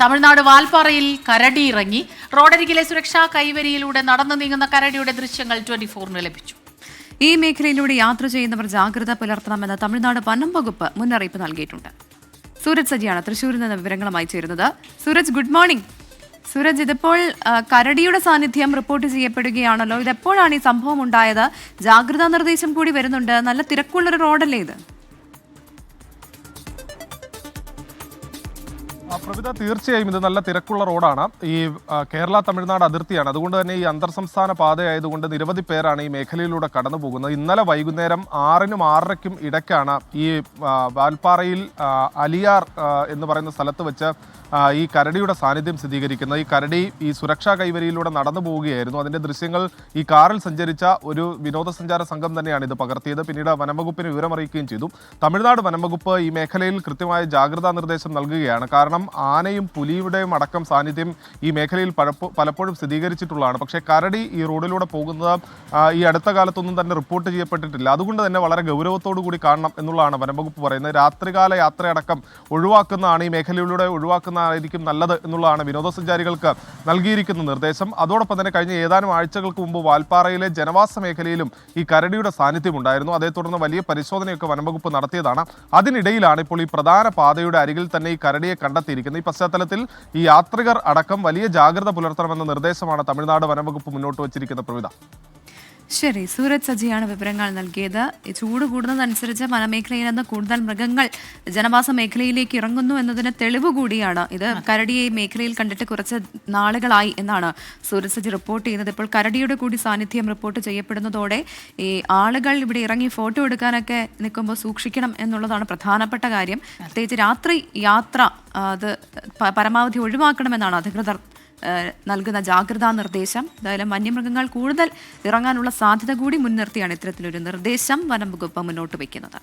തമിഴ്നാട് വാൽപ്പാറയിൽ കരടി ഇറങ്ങി. റോഡരികിലെ സുരക്ഷാ കൈവരിയിലൂടെ നടന്നു നീങ്ങുന്ന കരടിയുടെ ദൃശ്യങ്ങൾ 24-ന് ലഭിച്ചു. ഈ മേഖലയിലൂടെ യാത്ര ചെയ്യുന്നവർ ജാഗ്രത പുലർത്തണമെന്ന് തമിഴ്നാട് വനം വകുപ്പ് മുന്നറിയിപ്പ് നൽകിയിട്ടുണ്ട്. സൂരജ് സജിയാണ് തൃശ്ശൂരിൽ നിന്ന് വിവരങ്ങളുമായി ചേരുന്നത്. Sooraj, good morning. സൂരജ്, ഇതിപ്പോൾ കരടിയുടെ സാന്നിധ്യം റിപ്പോർട്ട് ചെയ്യപ്പെടുകയാണല്ലോ. ഇതെപ്പോഴാണ് ഈ സംഭവം ഉണ്ടായത്? ജാഗ്രതാ നിർദ്ദേശം കൂടി വരുന്നുണ്ട്. നല്ല തിരക്കുള്ളൊരു റോഡല്ലേ ഇത്? പ്രവിത, തീർച്ചയായും ഇത് നല്ല തിരക്കുള്ള റോഡാണ്. ഈ കേരള തമിഴ്നാട് അതിർത്തിയാണ്. അതുകൊണ്ട് തന്നെ ഈ അന്തർ സംസ്ഥാന പാതയായതുകൊണ്ട് നിരവധി പേരാണ് ഈ മേഖലയിലൂടെ കടന്നു പോകുന്നത്. ഇന്നലെ വൈകുന്നേരം 6-നും 6:30-ക്കും ഇടയ്ക്കാണ് ഈ വാൽപ്പാറയിൽ അലിയാർ എന്ന് പറയുന്ന സ്ഥലത്ത് വെച്ച് ഈ കരടിയുടെ സാന്നിധ്യം സ്ഥിരീകരിക്കുന്നത്. ഈ കരടി ഈ സുരക്ഷാ കൈവരിയിലൂടെ നടന്നു പോവുകയായിരുന്നു. അതിൻ്റെ ദൃശ്യങ്ങൾ ഈ കാറിൽ സഞ്ചരിച്ച ഒരു വിനോദസഞ്ചാര സംഘം തന്നെയാണ് ഇത് പകർത്തിയത്. പിന്നീട് വനംവകുപ്പിന് വിവരമറിയിക്കുകയും ചെയ്തു. തമിഴ്നാട് വനംവകുപ്പ് ഈ മേഖലയിൽ കൃത്യമായ ജാഗ്രതാ നിർദ്ദേശം നൽകുകയാണ്. കാരണം ആനയും പുലിയുടെയും അടക്കം സാന്നിധ്യം ഈ മേഖലയിൽ പലപ്പോഴും സ്ഥിരീകരിച്ചിട്ടുള്ളതാണ്. പക്ഷേ കരടി ഈ റോഡിലൂടെ പോകുന്നത് ഈ അടുത്ത കാലത്തൊന്നും തന്നെ റിപ്പോർട്ട് ചെയ്യപ്പെട്ടിട്ടില്ല. അതുകൊണ്ട് തന്നെ വളരെ ഗൗരവത്തോടു കൂടി കാണണം എന്നുള്ളതാണ് വനംവകുപ്പ് പറയുന്നത്. രാത്രികാല യാത്രയടക്കം ഒഴിവാക്കുന്നതാണ്, ഈ മേഖലയിലൂടെ ഒഴിവാക്കുന്നതായിരിക്കും നല്ലത് എന്നുള്ളതാണ് വിനോദസഞ്ചാരികൾക്ക് നൽകിയിരിക്കുന്ന നിർദ്ദേശം. അതോടൊപ്പം തന്നെ കഴിഞ്ഞ ഏതാനും ആഴ്ചകൾക്ക് മുമ്പ് വാൽപ്പാറയിലെ ജനവാസ മേഖലയിലും ഈ കരടിയുടെ സാന്നിധ്യം ഉണ്ടായിരുന്നു. അതേ തുടർന്ന് വലിയ പരിശോധനയൊക്കെ വനംവകുപ്പ് നടത്തിയതാണ്. അതിനിടയിലാണ് ഇപ്പോൾ ഈ പ്രധാന പാതയുടെ അരികിൽ തന്നെ ഈ കരടിയെ കണ്ടെത്തിയിരിക്കുന്നത്. ഈ പശ്ചാത്തലത്തിൽ ഈ യാത്രികർ അടക്കം വലിയ ജാഗ്രത പുലർത്തണമെന്ന നിർദ്ദേശമാണ് തമിഴ്നാട് വനംവകുപ്പ് മുന്നോട്ട് വച്ചിരിക്കുന്ന. പ്രവിധ. ശരി, സൂരജ് സജിയാണ് വിവരങ്ങൾ നൽകിയത്. ചൂട് കൂടുന്നതനുസരിച്ച് വനമേഖലയിൽ നിന്ന് കൂടുതൽ മൃഗങ്ങൾ ജനവാസ മേഖലയിലേക്ക് ഇറങ്ങുന്നു എന്നതിന് തെളിവ് കൂടിയാണ് ഇത്. കരടിയെ ഈ മേഖലയിൽ കണ്ടിട്ട് കുറച്ച് നാളുകളായി എന്നാണ് സൂരജ് സജി റിപ്പോർട്ട് ചെയ്യുന്നത്. ഇപ്പോൾ കരടിയുടെ കൂടി സാന്നിധ്യം റിപ്പോർട്ട് ചെയ്യപ്പെടുന്നതോടെ ഈ ആളുകൾ ഇവിടെ ഇറങ്ങി ഫോട്ടോ എടുക്കാനൊക്കെ നിൽക്കുമ്പോൾ സൂക്ഷിക്കണം എന്നുള്ളതാണ് പ്രധാനപ്പെട്ട കാര്യം. പ്രത്യേകിച്ച് രാത്രി യാത്ര അത് പരമാവധി ഒഴിവാക്കണമെന്നാണ് അധികൃതർ നൽകുന്ന ജാഗ്രതാ നിർദ്ദേശം. എന്തായാലും വന്യമൃഗങ്ങൾ കൂടുതൽ ഇറങ്ങാനുള്ള സാധ്യത കൂടി മുൻനിർത്തിയാണ് ഇത്തരത്തിലൊരു നിർദ്ദേശം വനം വകുപ്പ് മുന്നോട്ട് വയ്ക്കുന്നത്.